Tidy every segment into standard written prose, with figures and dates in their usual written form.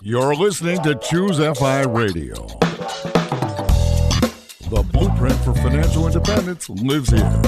You're listening to Choose FI Radio. The blueprint for financial independence lives here.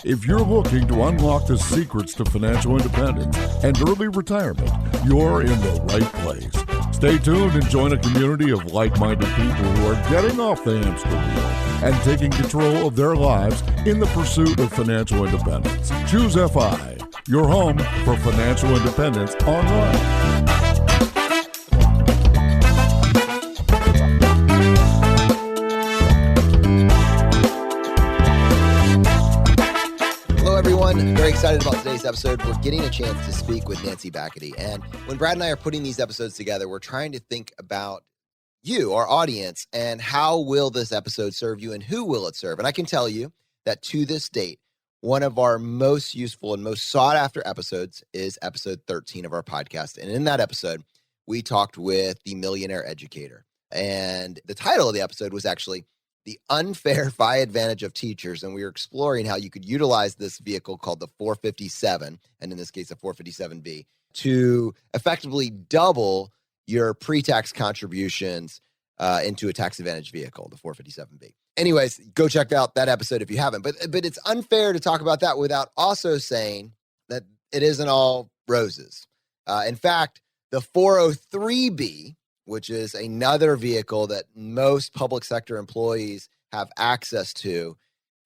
If you're looking to unlock the secrets to financial independence and early retirement, you're in the right place. Stay tuned and join a community of like-minded people who are getting off the hamster wheel and taking control of their lives in the pursuit of financial independence. Choose FI, your home for financial independence online. Very excited about today's episode. We're getting a chance to speak with Nancy Bachety. And when Brad and I are putting these episodes together, we're trying to think about you, our audience, and how will this episode serve you and who will it serve? And I can tell you that to this date, one of our most useful and most sought after episodes is episode 13 of our podcast. And in that episode, we talked with the millionaire educator. And the title of the episode was actually The Unfair FI Advantage of Teachers. And we were exploring how you could utilize this vehicle called the 457, and in this case, a 457B, to effectively double your pre-tax contributions into a tax advantage vehicle, the 457B. Anyways, go check out that episode if you haven't. But it's unfair to talk about that without also saying that it isn't all roses. In fact, the 403B, which is another vehicle that most public sector employees have access to,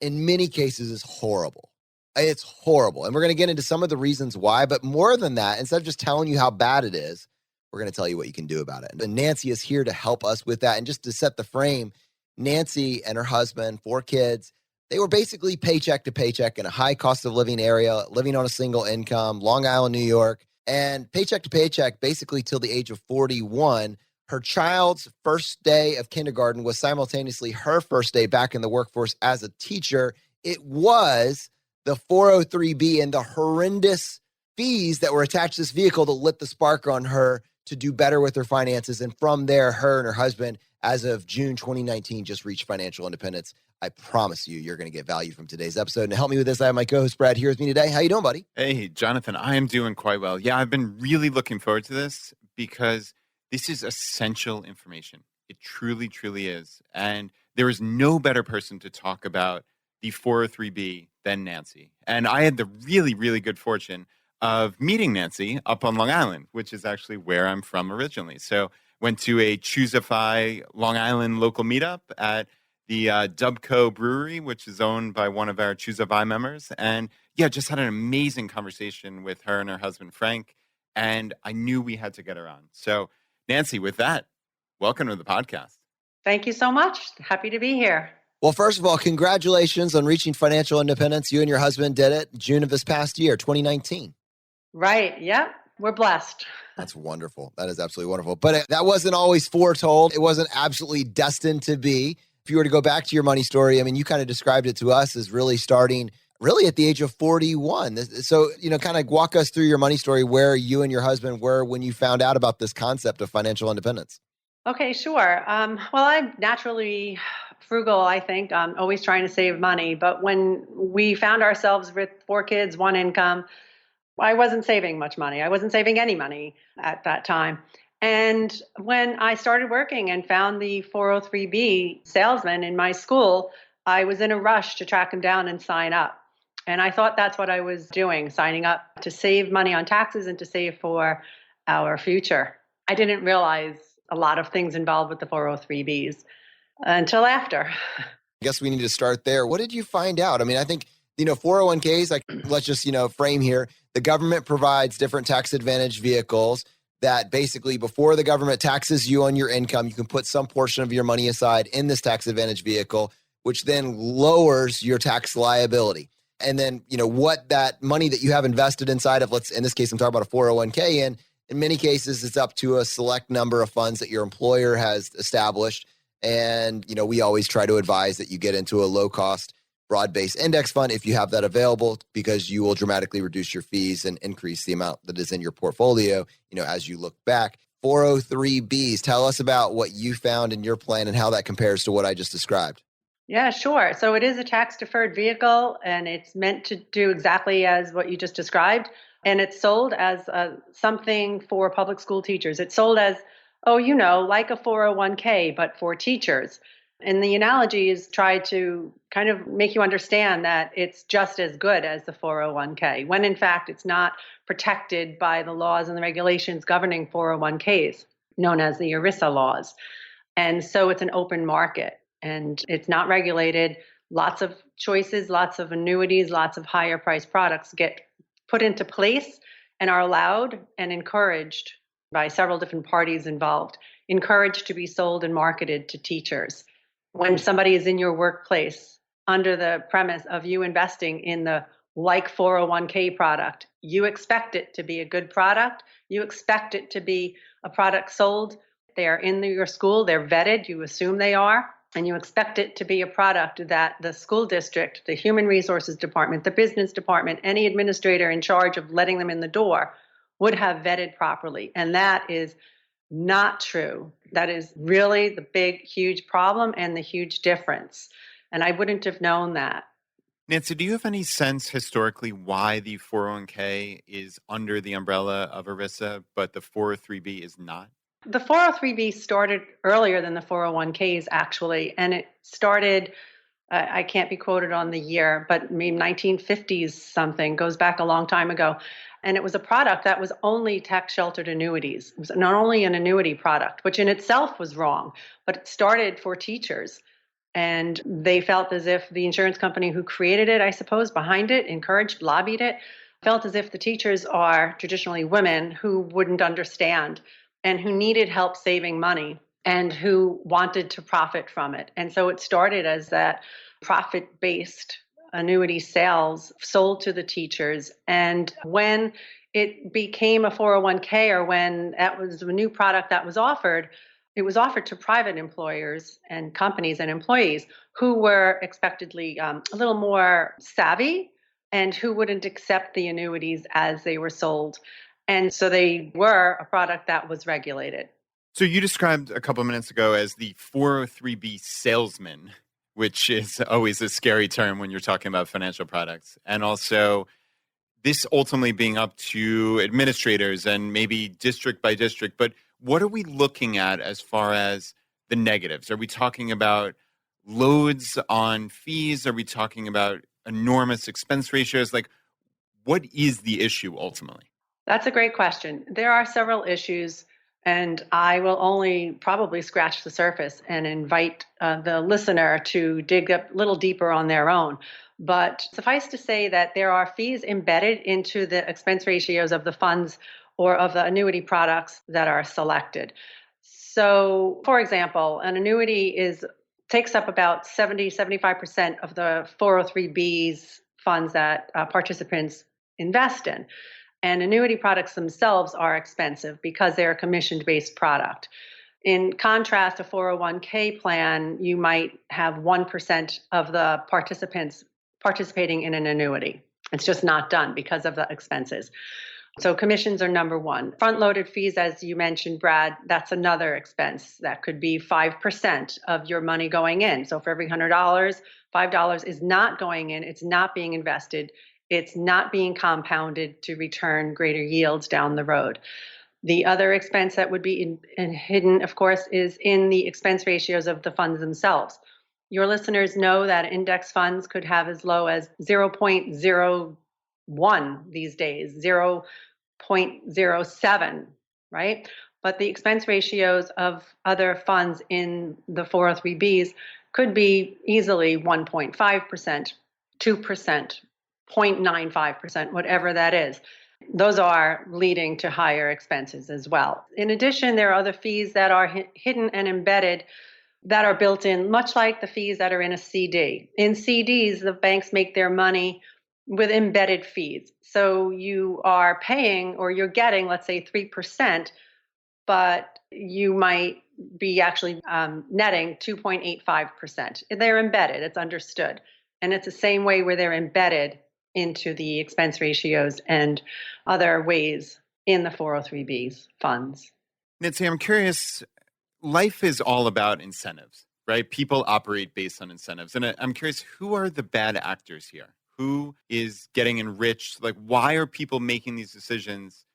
in many cases is horrible. It's horrible. And we're going to get into some of the reasons why, but more than that, instead of just telling you how bad it is, we're going to tell you what you can do about it. And Nancy is here to help us with that. And just to set the frame, Nancy and her husband, 4 kids, they were basically paycheck to paycheck in a high cost of living area, living on a single income, Long Island, New York, and paycheck to paycheck basically till the age of 41. Her child's first day of kindergarten was simultaneously her first day back in the workforce as a teacher. It was the 403B and the horrendous fees that were attached to this vehicle that lit the spark on her to do better with her finances. And from there, her and her husband, as of June 2019, just reached financial independence. I promise you're going to get value from today's episode. And to help me with this, I have my co-host Brad here with me today. How you doing, buddy? Hey, Jonathan, I am doing quite well. Yeah, I've been really looking forward to this because this is essential information. It truly, truly is. And there is no better person to talk about the 403B than Nancy. And I had the really, really good fortune of meeting Nancy up on Long Island, which is actually where I'm from originally. So went to a Choose FI Long Island local meetup at the Dubco Brewery, which is owned by one of our Choose FI members. And yeah, just had an amazing conversation with her and her husband, Frank. And I knew we had to get her on. So Nancy, with that, welcome to the podcast. Thank you so much. Happy to be here. Well, first of all, congratulations on reaching financial independence. You and your husband did it June of this past year, 2019. Right. Yep. We're blessed. That's wonderful. That is absolutely wonderful. But that wasn't always foretold. It wasn't absolutely destined to be. If you were to go back to your money story, I mean, you kind of described it to us as really starting really at the age of 41. So, kind of walk us through your money story, where you and your husband were when you found out about this concept of financial independence. Okay, sure. Well, I'm naturally frugal, I think. I'm always trying to save money. But when we found ourselves with 4 kids, 1 income, I wasn't saving much money. I wasn't saving any money at that time. And when I started working and found the 403B salesman in my school, I was in a rush to track him down and sign up. And I thought that's what I was doing, signing up to save money on taxes and to save for our future. I didn't realize a lot of things involved with the 403Bs until after. I guess we need to start there. What did you find out? I mean, I think, 401ks, let's just, frame here. The government provides different tax advantage vehicles that basically before the government taxes you on your income, you can put some portion of your money aside in this tax advantage vehicle, which then lowers your tax liability. And then, what that money that you have invested inside of, in this case, I'm talking about a 401k, in many cases, it's up to a select number of funds that your employer has established. And, we always try to advise that you get into a low-cost, broad-based index fund if you have that available, because you will dramatically reduce your fees and increase the amount that is in your portfolio, as you look back. 403Bs. Tell us about what you found in your plan and how that compares to what I just described. Yeah, sure. So it is a tax deferred vehicle and it's meant to do exactly as what you just described. And it's sold as something for public school teachers. It's sold as, like a 401k, but for teachers. And the analogy is try to kind of make you understand that it's just as good as the 401k, when in fact it's not protected by the laws and the regulations governing 401ks, known as the ERISA laws. And so it's an open market and it's not regulated. Lots of choices, lots of annuities, lots of higher priced products get put into place and are allowed and encouraged by several different parties involved, encouraged to be sold and marketed to teachers. When somebody is in your workplace under the premise of you investing in the like 401k product, you expect it to be a good product. You expect it to be a product sold. They are in your school, they're vetted, you assume they are, and you expect it to be a product that the school district, the human resources department, the business department, any administrator in charge of letting them in the door would have vetted properly. And that is not true. That is really the big, huge problem and the huge difference. And I wouldn't have known that. Nancy, do you have any sense historically why the 401k is under the umbrella of ERISA, but the 403b is not? The 403b started earlier than the 401ks, actually, and it started, I can't be quoted on the year, but maybe 1950s something, goes back a long time ago. And it was a product that was only tax-sheltered annuities. It was not only an annuity product, which in itself was wrong, but it started for teachers. And they felt as if the insurance company who created it, I suppose, behind it, encouraged, lobbied it, felt as if the teachers are traditionally women who wouldn't understand and who needed help saving money and who wanted to profit from it. And so it started as that profit-based annuity sales sold to the teachers. And when it became a 401k or when that was a new product that was offered, it was offered to private employers and companies and employees who were expectedly a little more savvy and who wouldn't accept the annuities as they were sold. And so they were a product that was regulated. So you described a couple of minutes ago as the 403b salesman, which is always a scary term when you're talking about financial products. And also this ultimately being up to administrators and maybe district by district. But what are we looking at as far as the negatives? Are we talking about loads on fees? Are we talking about enormous expense ratios? Like, what is the issue ultimately? That's a great question. There are several issues, and I will only probably scratch the surface and invite the listener to dig a little deeper on their own. But suffice to say that there are fees embedded into the expense ratios of the funds or of the annuity products that are selected. So, for example, an annuity takes up about 75% of the 403b's funds that participants invest in. And annuity products themselves are expensive because they're a commission-based product. In contrast, a 401k plan, you might have 1% of the participants participating in an annuity. It's just not done because of the expenses. So commissions are number one. Front-loaded fees, as you mentioned, Brad, that's another expense. That could be 5% of your money going in. So for every $100, $5 is not going in. It's not being invested. It's not being compounded to return greater yields down the road. The other expense that would be hidden, of course, is in the expense ratios of the funds themselves. Your listeners know that index funds could have as low as 0.01 these days, 0.07, right? But the expense ratios of other funds in the 403bs could be easily 1.5%, 2%, 0.95%, whatever that is. Those are leading to higher expenses as well. In addition, there are other fees that are hidden and embedded that are built in, much like the fees that are in a CD. In CDs, the banks make their money with embedded fees. So you are paying or you're getting, let's say, 3%, but you might be actually netting 2.85%. They're embedded, it's understood. And it's the same way where they're embedded into the expense ratios and other ways in the 403b's funds. Nancy, I'm curious, life is all about incentives, right? People operate based on incentives. And I'm curious, who are the bad actors here? Who is getting enriched? Like, why are people making these decisions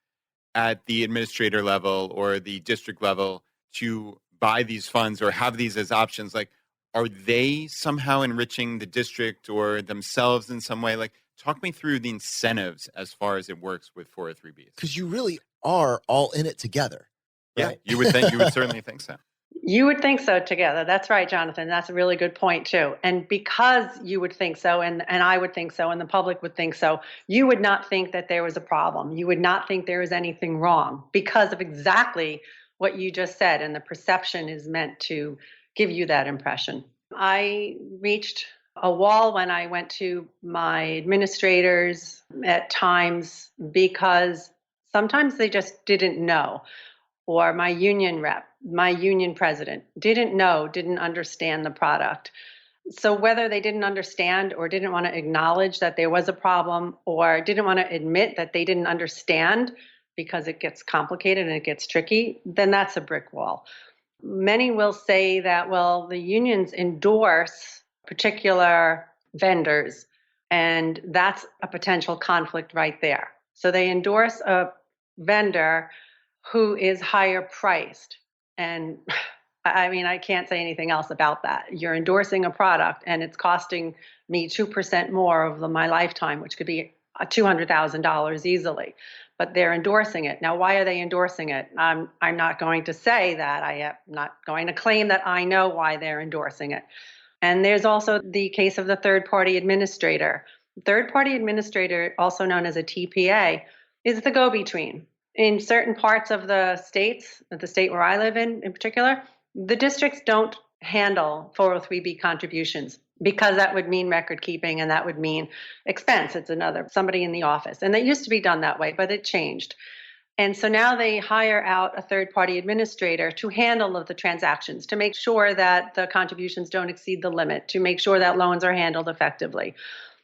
at the administrator level or the district level to buy these funds or have these as options? Like, are they somehow enriching the district or themselves in some way? Like, talk me through the incentives as far as it works with 403Bs. Because you really are all in it together. Right? Yeah, you would certainly think so. You would think so together. That's right, Jonathan. That's a really good point, too. And because you would think so, and I would think so, and the public would think so, you would not think that there was a problem. You would not think there was anything wrong because of exactly what you just said. And the perception is meant to give you that impression. I reached a wall when I went to my administrators at times because sometimes they just didn't know. Or my union rep, my union president didn't know, didn't understand the product. So whether they didn't understand or didn't want to acknowledge that there was a problem or didn't want to admit that they didn't understand because it gets complicated and it gets tricky, then that's a brick wall. Many will say that, well, the unions endorse particular vendors, and that's a potential conflict right there. So they endorse a vendor who is higher priced. And I mean, I can't say anything else about that. You're endorsing a product and it's costing me 2% more of my lifetime, which could be $200,000 easily, but they're endorsing it. Now, why are they endorsing it? I'm not going to say that. I am not going to claim that I know why they're endorsing it. And there's also the case of the third-party administrator. Third-party administrator, also known as a TPA, is the go-between. In certain parts of the states, the state where I live in particular, the districts don't handle 403B contributions because that would mean record keeping and that would mean expense. It's somebody in the office. And it used to be done that way, but it changed. And so now they hire out a third-party administrator to handle the transactions, to make sure that the contributions don't exceed the limit, to make sure that loans are handled effectively.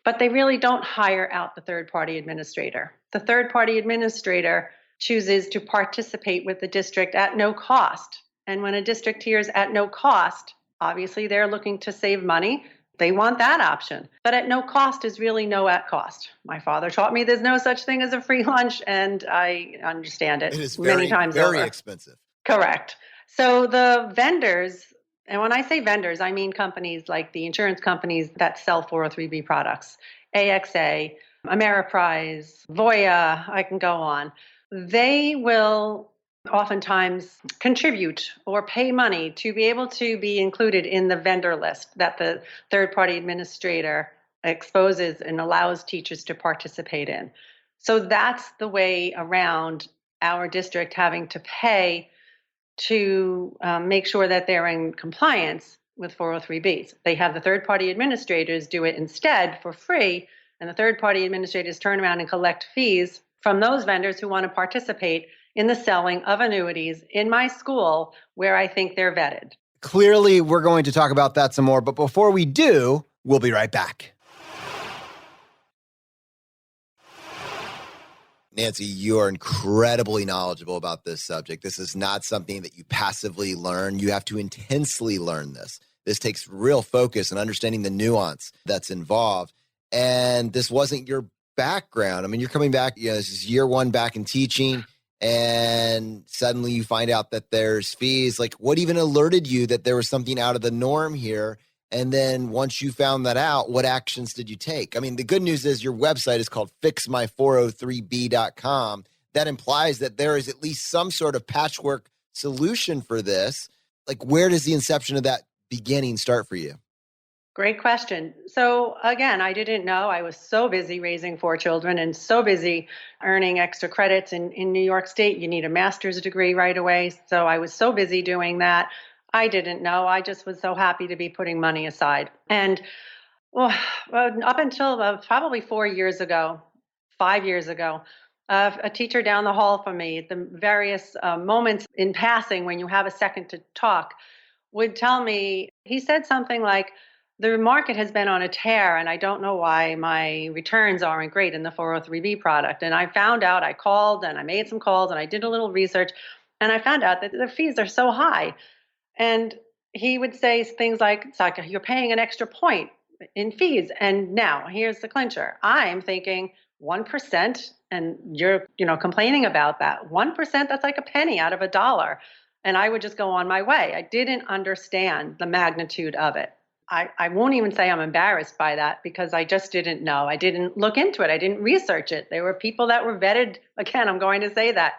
But they really don't hire out the third-party administrator. The third-party administrator chooses to participate with the district at no cost. And when a district hears at no cost, obviously they're looking to save money. They want that option. But at no cost is really no at cost. My father taught me there's no such thing as a free lunch, and I understand it, It is many times very over. expensive. Correct. So the vendors, and when I say vendors, I mean companies like the insurance companies that sell 403B products, AXA, Ameriprise, Voya, I can go on. They will oftentimes contribute or pay money to be able to be included in the vendor list that the third-party administrator exposes and allows teachers to participate in. So that's the way around our district having to pay to make sure that they're in compliance with 403Bs. They have the third-party administrators do it instead for free, and the third-party administrators turn around and collect fees from those vendors who want to participate in the selling of annuities in my school where I think they're vetted. Clearly, we're going to talk about that some more, but before we do, we'll be right back. Nancy, you are incredibly knowledgeable about this subject. This is not something that you passively learn. You have to intensely learn this. This takes real focus and understanding the nuance that's involved. And this wasn't your background. I mean, you're coming back, this is year one back in teaching, and suddenly you find out that there's fees. Like, what even alerted you that there was something out of the norm here? And then once you found that out, what actions did you take? I mean, the good news is your website is called fixmy403b.com. That implies that there is at least some sort of patchwork solution for this. Like, where does the inception of that beginning start for you? Great question. So again, I didn't know. I was so busy raising 4 children and so busy earning extra credits. In New York State, you need a master's degree right away. So I was so busy doing that. I didn't know. I just was so happy to be putting money aside. And up until probably 4 years ago, 5 years ago, a teacher down the hall from me at the various moments in passing when you have a second to talk would tell me, he said something like, the market has been on a tear, and I don't know why my returns aren't great in the 403B product. And I found out, I called and I made some calls and I did a little research, And I found out that the fees are so high. And he would say things like, it's like you're paying an extra point in fees. And now here's the clincher. I'm thinking 1%, and you're, complaining about that. 1%, that's like a penny out of a dollar. And I would just go on my way. I didn't understand the magnitude of it. I won't even say I'm embarrassed by that because I just didn't know. I didn't look into it. I didn't research it. There were people that were vetted. Again, I'm going to say that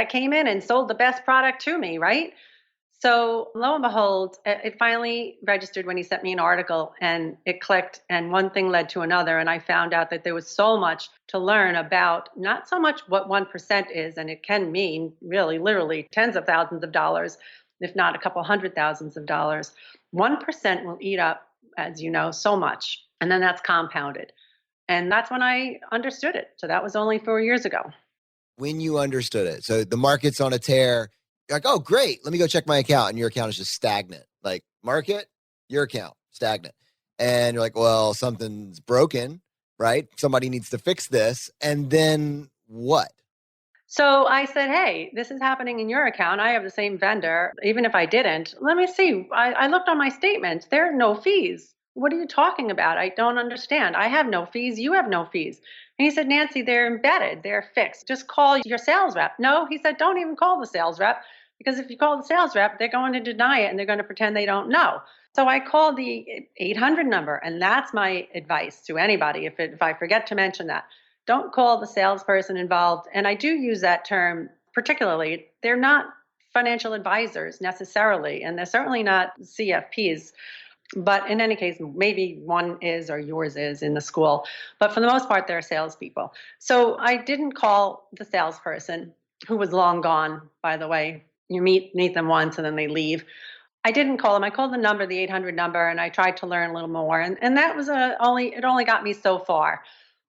came in and sold the best product to me, right? So lo and behold, it finally registered when he sent me an article, and it clicked, and one thing led to another. And I found out that there was so much to learn about, not so much what 1% is, and it can mean really literally tens of thousands of dollars, if not a couple hundred thousands of dollars. 1% will eat up, as you know, so much. And then that's compounded. And that's when I understood it. So that was only 4 years ago. When you understood it, so the market's on a tear, you're like, oh, great, let me go check my account. And your account is just stagnant. Like, market, your account, stagnant. And you're like, well, something's broken, right? Somebody needs to fix this. And then what? So I said, hey, this is happening in your account. I have the same vendor. Even if I didn't, let me see. I looked on my statements. There are no fees. What are you talking about? I don't understand. I have no fees. You have no fees. And he said, Nancy, they're embedded. They're fixed. Just call your sales rep. No, he said, don't even call the sales rep, because if you call the sales rep, they're going to deny it and they're going to pretend they don't know. So I called the 800 number, and that's my advice to anybody. If I forget to mention that, don't call the salesperson involved. And I do use that term particularly. They're not financial advisors necessarily, and they're certainly not CFPs. But in any case, maybe one is or yours is in the school. But for the most part, they're salespeople. So I didn't call the salesperson, who was long gone, by the way. You meet them once and then they leave. I didn't call them. I called the number, the 800 number, and I tried to learn a little more. And that was it only got me so far.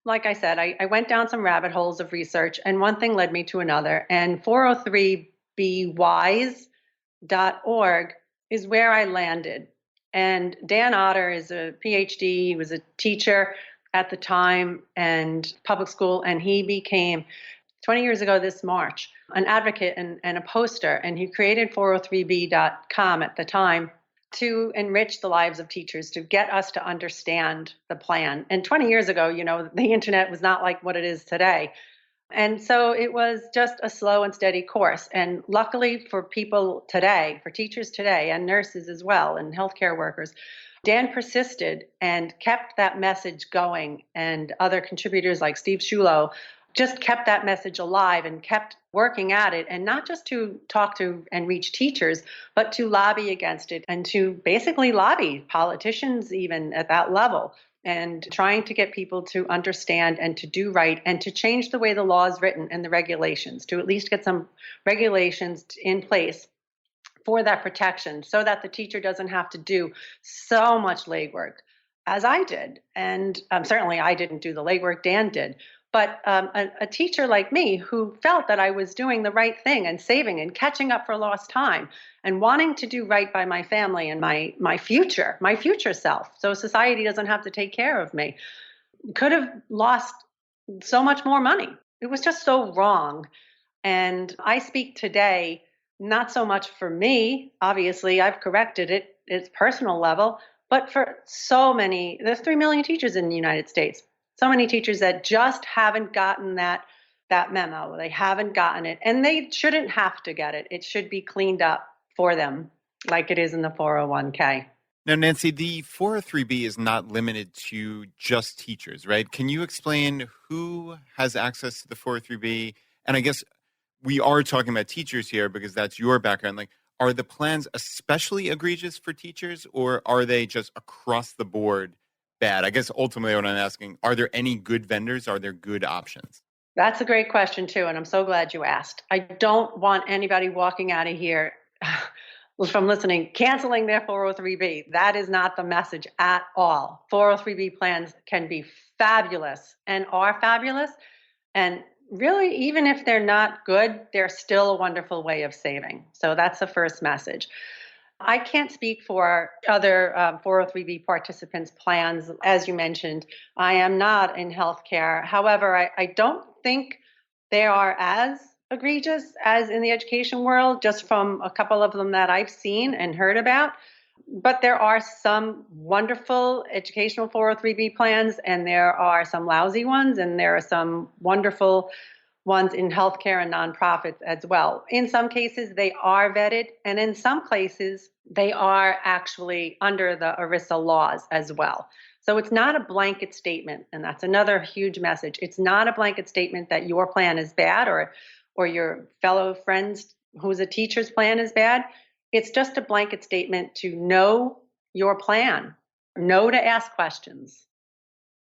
Like I said, I went down some rabbit holes of research, and one thing led me to another. And 403bwise.org is where I landed. And Dan Otter is a PhD. He was a teacher at the time and public school, and he became 20 years ago this March, an advocate and a poster, and he created 403b.com at the time to enrich the lives of teachers, to get us to understand the plan. And 20 years ago, the internet was not like what it is today. And so it was just a slow and steady course. And luckily for people today, for teachers today, and nurses as well, and healthcare workers, Dan persisted and kept that message going. And other contributors like Steve Shulo just kept that message alive and kept working at it, and not just to talk to and reach teachers, but to lobby against it and to basically lobby politicians even at that level, and trying to get people to understand and to do right and to change the way the law is written and the regulations, to at least get some regulations in place for that protection so that the teacher doesn't have to do so much legwork as I did. And certainly I didn't do the legwork, Dan did. But a teacher like me who felt that I was doing the right thing and saving and catching up for lost time and wanting to do right by my family and my future self, so society doesn't have to take care of me, could have lost so much more money. It was just so wrong. And I speak today, not so much for me. Obviously, I've corrected it. It's personal level. But for so many, there's 3 million teachers in the United States. So many teachers that just haven't gotten that memo. They haven't gotten it, and they shouldn't have to get it. It should be cleaned up for them like it is in the 401k. Now, Nancy, the 403b is not limited to just teachers, right? Can you explain who has access to the 403b? And I guess we are talking about teachers here because that's your background. Like, are the plans especially egregious for teachers, or are they just across the board bad? I guess ultimately what I'm asking, are there any good vendors? Are there good options? That's a great question too, and I'm so glad you asked. I don't want anybody walking out of here from listening, canceling their 403b. That is not the message at all. 403b plans can be fabulous and are fabulous. And really, even if they're not good, they're still a wonderful way of saving. So that's the first message. I can't speak for other 403b participants' plans. As you mentioned, I am not in healthcare. However, I don't think they are as egregious as in the education world, just from a couple of them that I've seen and heard about. But there are some wonderful educational 403B plans, and there are some lousy ones, and there are some wonderful ones in healthcare and nonprofits as well. In some cases, they are vetted, and in some places, they are actually under the ERISA laws as well. So it's not a blanket statement, and that's another huge message. It's not a blanket statement that your plan is bad or your fellow friends who's a teacher's plan is bad. It's just a blanket statement to know your plan, know to ask questions.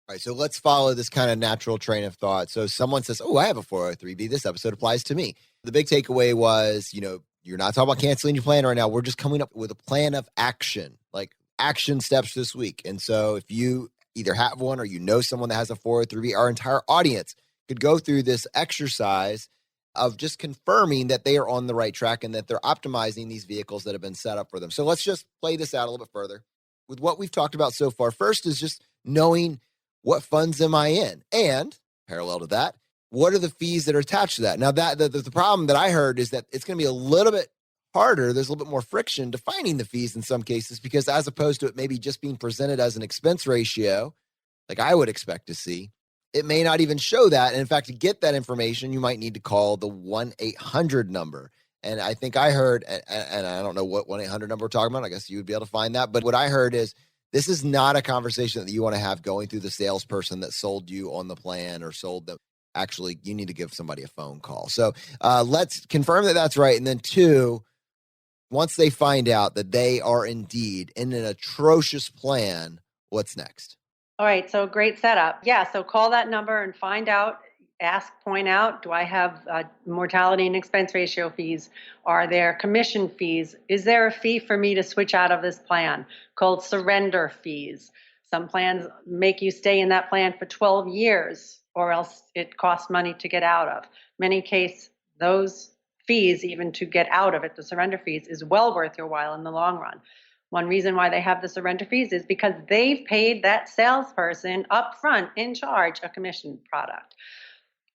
All right, so let's follow this kind of natural train of thought. So someone says, oh, I have a 403B. This episode applies to me. The big takeaway was, you're not talking about canceling your plan right now. We're just coming up with a plan of action, like action steps this week. And so if you either have one or you know someone that has a 403B, our entire audience could go through this exercise of just confirming that they are on the right track and that they're optimizing these vehicles that have been set up for them. So let's just play this out a little bit further with what we've talked about so far. First is just knowing what funds am I in? And parallel to that, what are the fees that are attached to that? Now, that the problem that I heard is that it's going to be a little bit harder. There's a little bit more friction defining the fees in some cases, because as opposed to it maybe just being presented as an expense ratio, like I would expect to see, it may not even show that. And in fact, to get that information, you might need to call the 1-800 number. And I think I heard, and I don't know what 1-800 number we're talking about. I guess you would be able to find that. But what I heard is this is not a conversation that you want to have going through the salesperson that sold you on the plan or sold them. Actually, you need to give somebody a phone call. So let's confirm that that's right. And then two, once they find out that they are indeed in an atrocious plan, what's next? All right, so great setup. Yeah, so call that number and find out, point out, do I have mortality and expense ratio fees? Are there commission fees? Is there a fee for me to switch out of this plan called surrender fees? Some plans make you stay in that plan for 12 years or else it costs money to get out of. Many cases, those fees, even to get out of it, the surrender fees, is well worth your while in the long run. One reason why they have the surrender fees is because they've paid that salesperson up front in charge a commission product.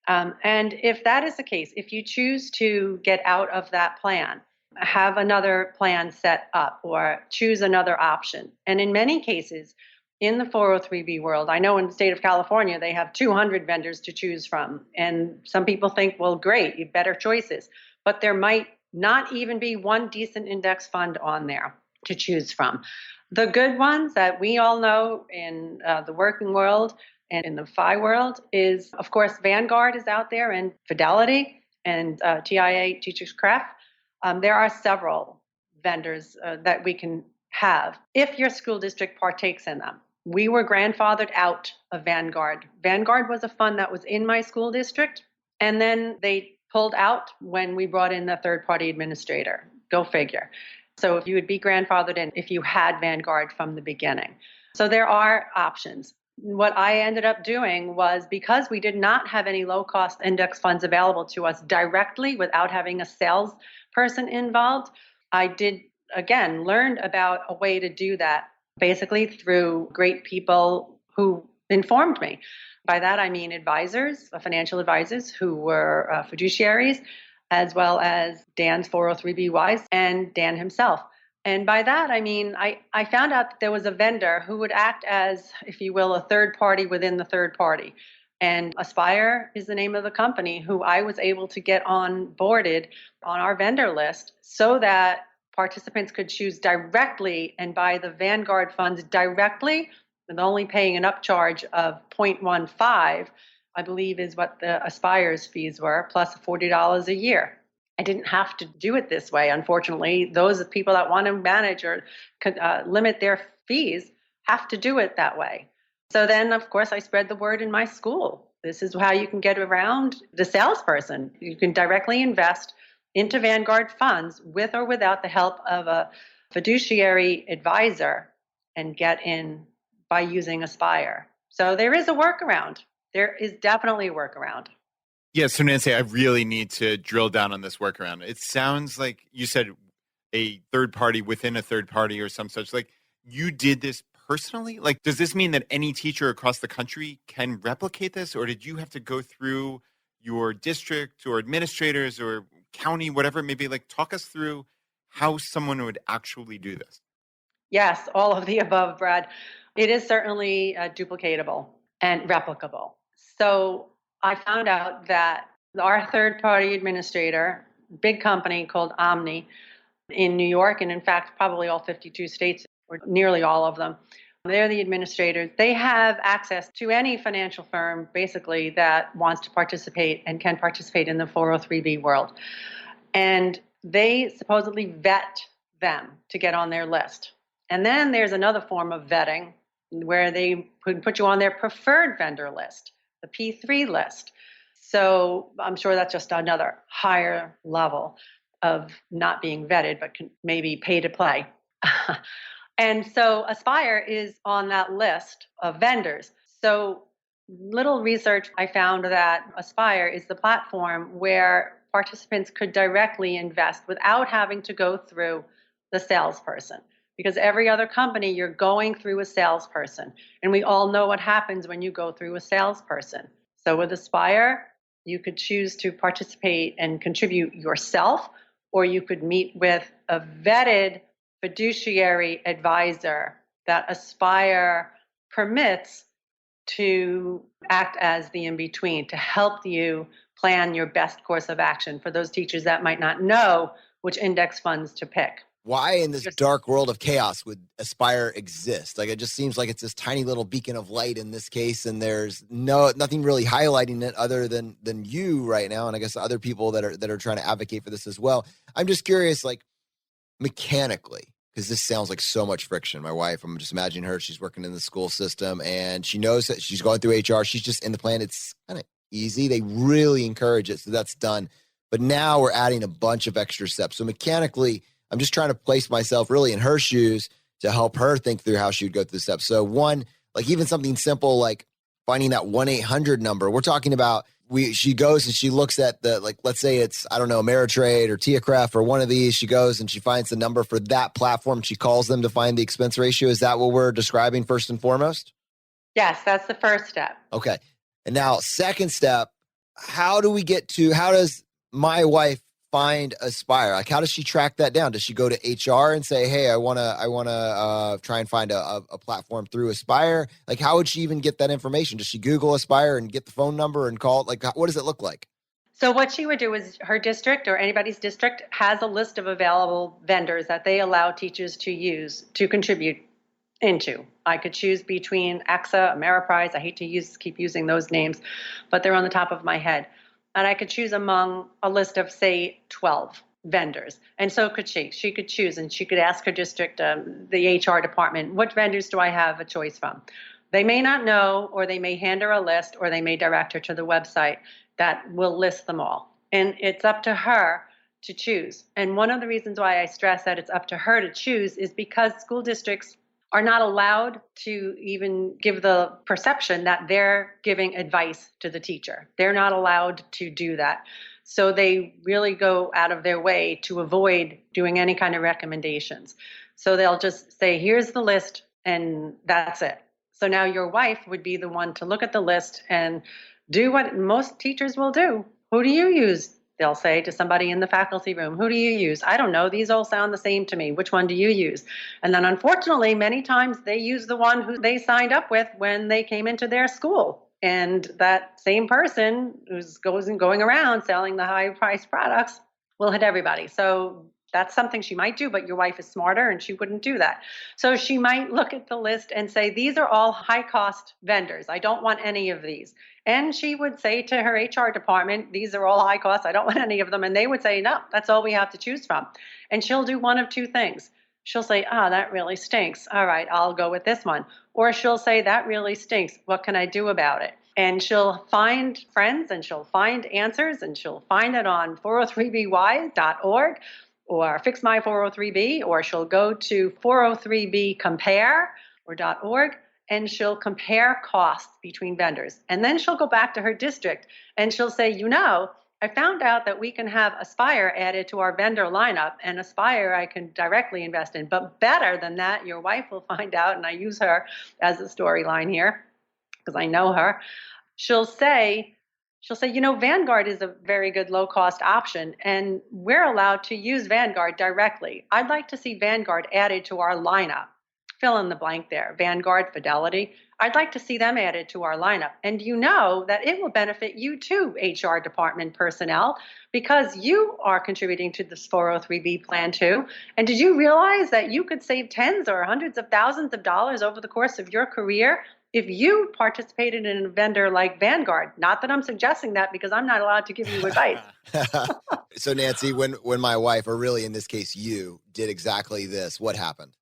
And if that is the case, if you choose to get out of that plan, have another plan set up or choose another option. And in many cases, in the 403B world, I know in the state of California, they have 200 vendors to choose from. And some people think, well, great, you have better choices. But there might not even be one decent index fund on there to choose from. The good ones that we all know in the working world and in the FI world is, of course, Vanguard is out there, and Fidelity and TIA Teachers Craft. There are several vendors that we can have if your school district partakes in them. We were grandfathered out of Vanguard. Vanguard was a fund that was in my school district, and then they pulled out when we brought in the third-party administrator. Go figure. So if you would be grandfathered in if you had Vanguard from the beginning. So there are options. What I ended up doing was, because we did not have any low-cost index funds available to us directly without having a salesperson involved, I did, again, learned about a way to do that, basically through great people who informed me. By that, I mean advisors, financial advisors who were fiduciaries, as well as Dan's 403B wise and Dan himself. And by that, I mean, I found out that there was a vendor who would act as, if you will, a third party within the third party. And Aspire is the name of the company who I was able to get onboarded on our vendor list so that participants could choose directly and buy the Vanguard funds directly, with only paying an upcharge of 0.15, I believe is what the Aspire's fees were, plus $40 a year. I didn't have to do it this way. Unfortunately, those people that want to manage or limit their fees have to do it that way. So then, of course, I spread the word in my school. This is how you can get around the salesperson. You can directly invest into Vanguard funds with or without the help of a fiduciary advisor and get in by using Aspire. So there is a workaround. There is definitely a workaround. Yeah, so Nancy, I really need to drill down on this workaround. It sounds like you said a third party within a third party or some such. Like, you did this personally? Like, does this mean that any teacher across the country can replicate this? Or did you have to go through your district or administrators or county, whatever it may be? Like, talk us through how someone would actually do this. Yes, all of the above, Brad. It is certainly duplicatable and replicable. So I found out that our third party administrator, big company called Omni in New York, and in fact, probably all 52 states, or nearly all of them, they're the administrators. They have access to any financial firm, basically, that wants to participate and can participate in the 403B world. And they supposedly vet them to get on their list. And then there's another form of vetting where they put you on their preferred vendor list, the P3 list. So I'm sure that's just another higher level of not being vetted, but can maybe pay to play. And so Aspire is on that list of vendors. So little research, I found that Aspire is the platform where participants could directly invest without having to go through the salesperson. Because every other company, you're going through a salesperson. And we all know what happens when you go through a salesperson. So with Aspire, you could choose to participate and contribute yourself, or you could meet with a vetted fiduciary advisor that Aspire permits to act as the in-between to help you plan your best course of action for those teachers that might not know which index funds to pick. Why in this dark world of chaos would Aspire exist? Like, it just seems like it's this tiny little beacon of light in this case, and there's nothing really highlighting it other than you right now, and I guess other people that are trying to advocate for this as well. I'm just curious, like, mechanically, because this sounds like so much friction. My wife, I'm just imagining her, she's working in the school system, and she knows that she's going through HR. She's just in the plan. It's kind of easy. They really encourage it, so that's done. But now we're adding a bunch of extra steps. So mechanically, I'm just trying to place myself really in her shoes to help her think through how she would go through the steps. So one, like even something simple like finding that 1-800 number. We're talking about she goes and she looks at the, like, let's say it's, I don't know, Ameritrade or TIAA-CREF or one of these. She goes and she finds the number for that platform. She calls them to find the expense ratio. Is that what we're describing first and foremost? Yes, that's the first step. Okay. And now second step, how does my wife find Aspire? Like, how does she track that down? Does she go to HR and say, hey, I want to try and find a platform through Aspire? Like, how would she even get that information? Does she Google Aspire and get the phone number and call it? Like, what does it look like? So what she would do is her district or anybody's district has a list of available vendors that they allow teachers to use to contribute into. I could choose between AXA, Ameriprise. I hate to keep using those names, but they're on the top of my head. And I could choose among a list of, say, 12 vendors. And so could she. She could choose, and she could ask her district, the HR department, what vendors do I have a choice from? They may not know, or they may hand her a list, or they may direct her to the website that will list them all. And it's up to her to choose. And one of the reasons why I stress that it's up to her to choose is because school districts are not allowed to even give the perception that they're giving advice to the teacher. They're not allowed to do that. So they really go out of their way to avoid doing any kind of recommendations. So they'll just say, here's the list, and that's it. So now your wife would be the one to look at the list and do what most teachers will do. Who do you use? They'll say to somebody in the faculty room, who do you use? I don't know. These all sound the same to me. Which one do you use? And then unfortunately, many times they use the one who they signed up with when they came into their school. And that same person who's going around selling the high priced products will hit everybody. So that's something she might do, but your wife is smarter and she wouldn't do that. So she might look at the list and say, these are all high cost vendors. I don't want any of these. And she would say to her HR department, these are all high cost. I don't want any of them. And they would say, no, that's all we have to choose from. And she'll do one of two things. She'll say, that really stinks. All right, I'll go with this one. Or she'll say, that really stinks. What can I do about it? And she'll find friends and she'll find answers, and she'll find it on 403by.org. or Fix My 403B, or she'll go to 403B Compare or .org, and she'll compare costs between vendors. And then she'll go back to her district and she'll say, I found out that we can have Aspire added to our vendor lineup, and Aspire I can directly invest in. But better than that, your wife will find out, and I use her as a storyline here because I know her. She'll say, she'll say, Vanguard is a very good low-cost option, and we're allowed to use Vanguard directly. I'd like to see Vanguard added to our lineup. Fill in the blank there. Vanguard, Fidelity. I'd like to see them added to our lineup. And you know that it will benefit you too, HR department personnel, because you are contributing to this 403B plan too. And did you realize that you could save tens or hundreds of thousands of dollars over the course of your career if you participated in a vendor like Vanguard? Not that I'm suggesting that, because I'm not allowed to give you advice. So Nancy, when my wife, or really in this case you, did exactly this, what happened?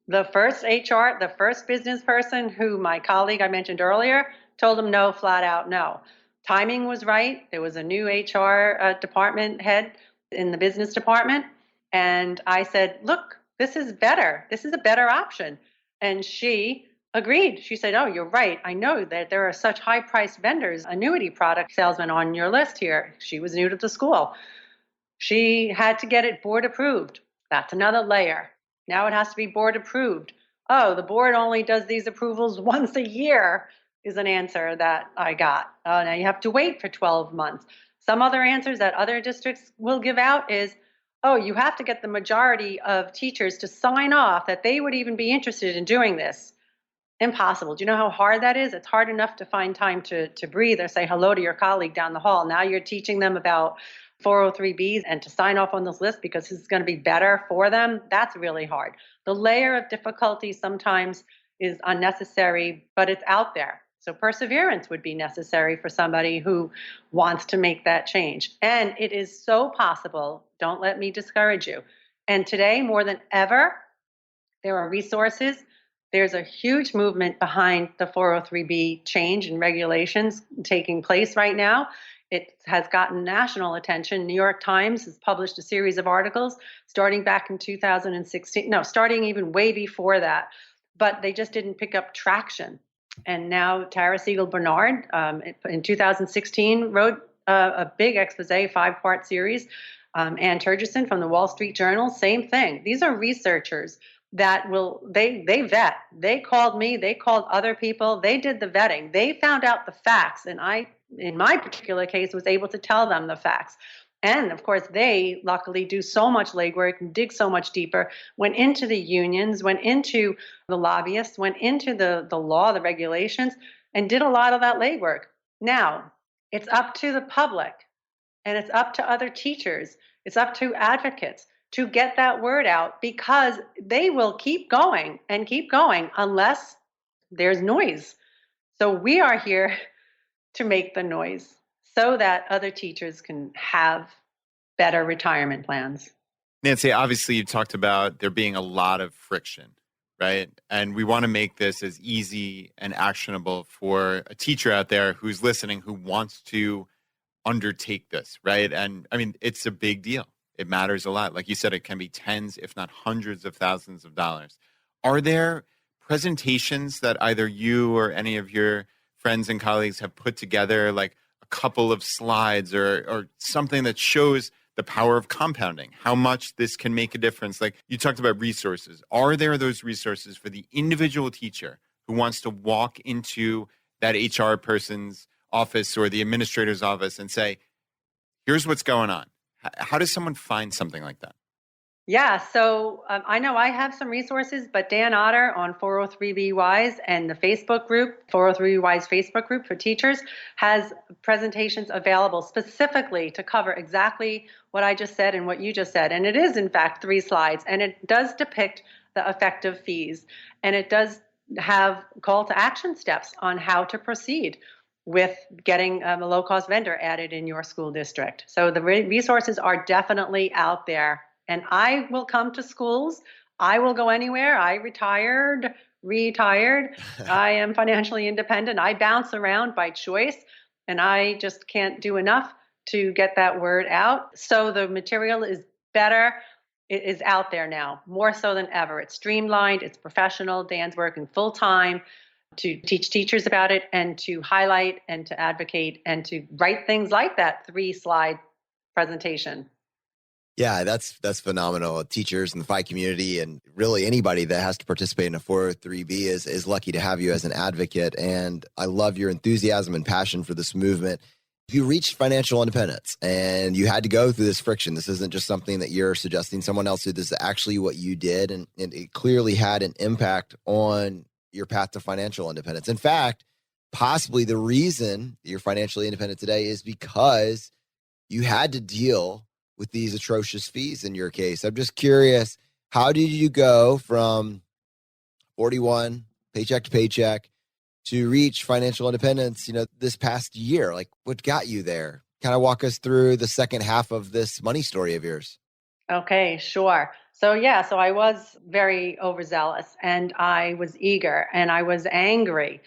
The first business person who my colleague I mentioned earlier told him no, flat out no. Timing was right. There was a new HR department head in the business department. And I said, look, this is better. This is a better option. And she agreed. She said, oh, you're right. I know that there are such high-priced vendors, annuity product salesmen on your list here. She was new to the school. She had to get it board approved. That's another layer. Now it has to be board approved. Oh, the board only does these approvals once a year is an answer that I got. Now you have to wait for 12 months. Some other answers that other districts will give out is, oh, you have to get the majority of teachers to sign off that they would even be interested in doing this. Impossible. Do you know how hard that is? It's hard enough to find time to breathe or say hello to your colleague down the hall. Now you're teaching them about 403Bs and to sign off on this list because this is going to be better for them. That's really hard. The layer of difficulty sometimes is unnecessary, but it's out there. So perseverance would be necessary for somebody who wants to make that change. And it is so possible. Don't let me discourage you. And today, more than ever, there are resources. There's a huge movement behind the 403B change and regulations taking place right now. It has gotten national attention. New York Times has published a series of articles starting back in 2016. No, starting even way before that. But they just didn't pick up traction. And now Tara Siegel Bernard in 2016 wrote a big expose, 5-part series. Ann Turgeson from the Wall Street Journal, same thing. These are researchers that they vet. They called me, they called other people, they did the vetting. They found out the facts, and I, in my particular case, was able to tell them the facts. And of course, they luckily do so much legwork and dig so much deeper, went into the unions, went into the lobbyists, went into the law, the regulations, and did a lot of that legwork. Now, it's up to the public, and it's up to other teachers, it's up to advocates to get that word out, because they will keep going and keep going unless there's noise. So we are here to make the noise so that other teachers can have better retirement plans. Nancy, obviously you talked about there being a lot of friction, right? And we want to make this as easy and actionable for a teacher out there who's listening, who wants to undertake this, right? And I mean, it's a big deal. It matters a lot. Like you said, it can be tens, if not hundreds of thousands of dollars. Are there presentations that either you or any of your friends and colleagues have put together, like a couple of slides or something that shows the power of compounding, how much this can make a difference? Like you talked about resources. Are there those resources for the individual teacher who wants to walk into that HR person's office or the administrator's office and say, here's what's going on? How does someone find something like that? Yeah, so I know I have some resources, but Dan Otter on 403B Wise and the Facebook group, 403B Wise Facebook group for teachers, has presentations available specifically to cover exactly what I just said and what you just said. And it is, in fact, 3 slides, and it does depict the effective fees, and it does have call to action steps on how to proceed with getting a low-cost vendor added in your school district. So the resources are definitely out there. And I will come to schools. I will go anywhere. I retired. I am financially independent. I bounce around by choice, and I just can't do enough to get that word out. So the material is better. It is out there now, more so than ever. It's streamlined. It's professional. Dan's working full-time to teach teachers about it and to highlight and to advocate and to write things like that 3-slide presentation. Yeah, that's phenomenal. Teachers in the FI community and really anybody that has to participate in a 403B is lucky to have you as an advocate. And I love your enthusiasm and passion for this movement. You reached financial independence and you had to go through this friction. This isn't just something that you're suggesting someone else did. This is actually what you did. And it clearly had an impact on your path to financial independence. In fact, possibly the reason you're financially independent today is because you had to deal with these atrocious fees in your case. I'm just curious, how did you go from 41 paycheck to paycheck to reach financial independence, this past year? Like, what got you there? Kind of walk us through the second half of this money story of yours. Okay, sure. So I was very overzealous and I was eager and I was angry.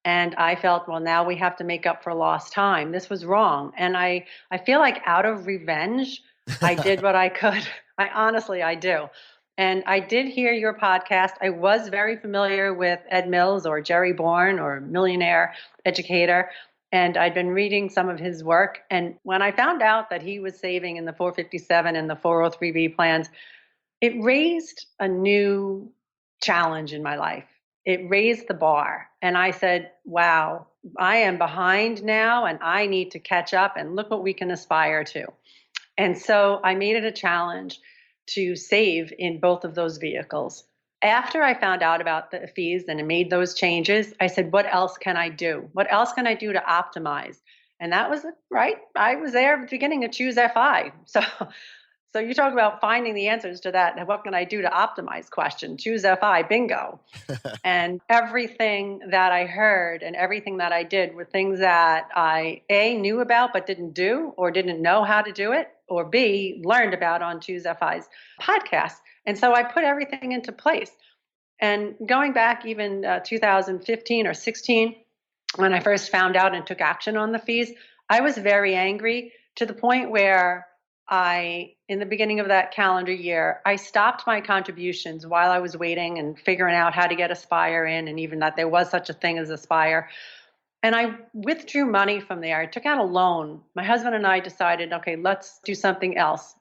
And I felt, well, now we have to make up for lost time. This was wrong. And I feel like out of revenge, I did what I could. I do. And I did hear your podcast. I was very familiar with Ed Mills or Jerry Bourne or Millionaire Educator. And I'd been reading some of his work. And when I found out that he was saving in the 457 and the 403B plans, it raised a new challenge in my life. It raised the bar. And I said, wow, I am behind now and I need to catch up and look what we can aspire to. And so I made it a challenge to save in both of those vehicles. After I found out about the fees and I made those changes, I said, what else can I do? What else can I do to optimize? And that was right. I was there at the beginning of Choose FI. So you talk about finding the answers to that. What can I do to optimize question? Choose FI, bingo. And everything that I heard and everything that I did were things that I, A, knew about but didn't do or didn't know how to do it, or B, learned about on Choose FI's podcast. And so I put everything into place. And going back even 2015 or 16, when I first found out and took action on the fees, I was very angry to the point where in the beginning of that calendar year, I stopped my contributions while I was waiting and figuring out how to get Aspire in, and even that there was such a thing as Aspire. And I withdrew money from there. I took out a loan. My husband and I decided, okay, let's do something else.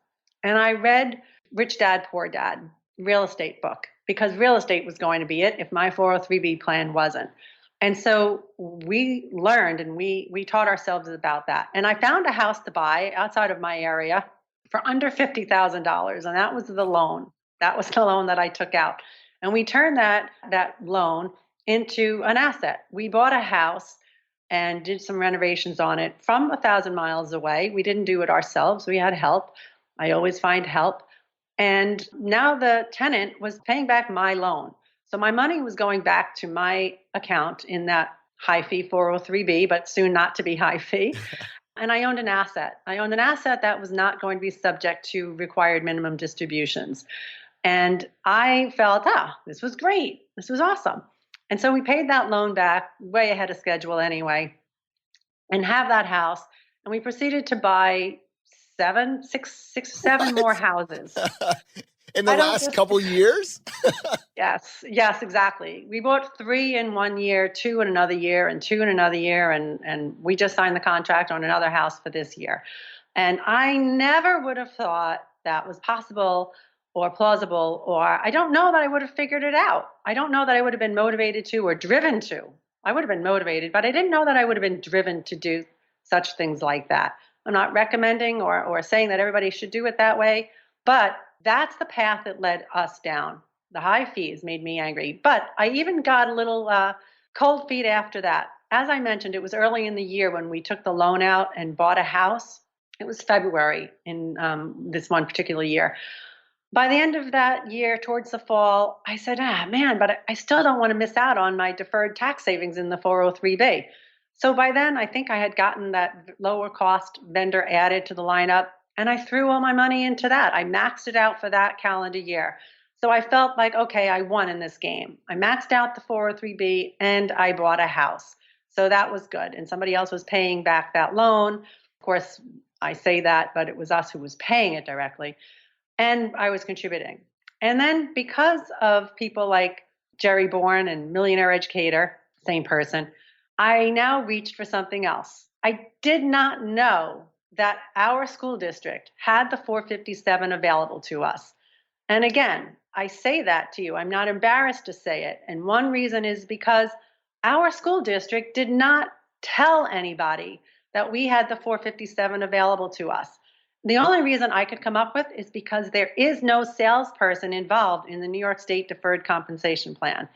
And I read Rich Dad, Poor Dad, real estate book, because real estate was going to be it if my 403B plan wasn't. And so we learned and we taught ourselves about that. And I found a house to buy outside of my area for under $50,000. And that was the loan. That was the loan that I took out. And we turned that loan into an asset. We bought a house and did some renovations on it from 1,000 miles away. We didn't do it ourselves. We had help. I always find help. And now the tenant was paying back my loan. So my money was going back to my account in that high fee 403B, but soon not to be high fee. And I owned an asset. I owned an asset that was not going to be subject to required minimum distributions. And I felt, this was great. This was awesome. And so we paid that loan back way ahead of schedule anyway, and have that house. And we proceeded to buy seven more houses. In the last couple years? Yes, exactly. We bought 3 in 1 year, 2 in another year, and 2 in another year. And we just signed the contract on another house for this year. And I never would have thought that was possible or plausible, or I don't know that I would have figured it out. I don't know that I would have been motivated to or driven to. I would have been motivated, but I didn't know that I would have been driven to do such things like that. I'm not recommending or saying that everybody should do it that way, but that's the path that led us down. The high fees made me angry, but I even got a little cold feet after that. As I mentioned, it was early in the year when we took the loan out and bought a house. It was February in this one particular year. By the end of that year, towards the fall, I said, man, but I still don't want to miss out on my deferred tax savings in the 403B. So by then, I think I had gotten that lower cost vendor added to the lineup, and I threw all my money into that. I maxed it out for that calendar year. So I felt like, okay, I won in this game. I maxed out the 403B and I bought a house. So that was good. And somebody else was paying back that loan. Of course, I say that, but it was us who was paying it directly. And I was contributing. And then because of people like Jerry Bourne and Millionaire Educator, same person, I now reached for something else. I did not know that our school district had the 457 available to us. And again, I say that to you. I'm not embarrassed to say it. And one reason is because our school district did not tell anybody that we had the 457 available to us. The only reason I could come up with is because there is no salesperson involved in the New York State Deferred Compensation Plan.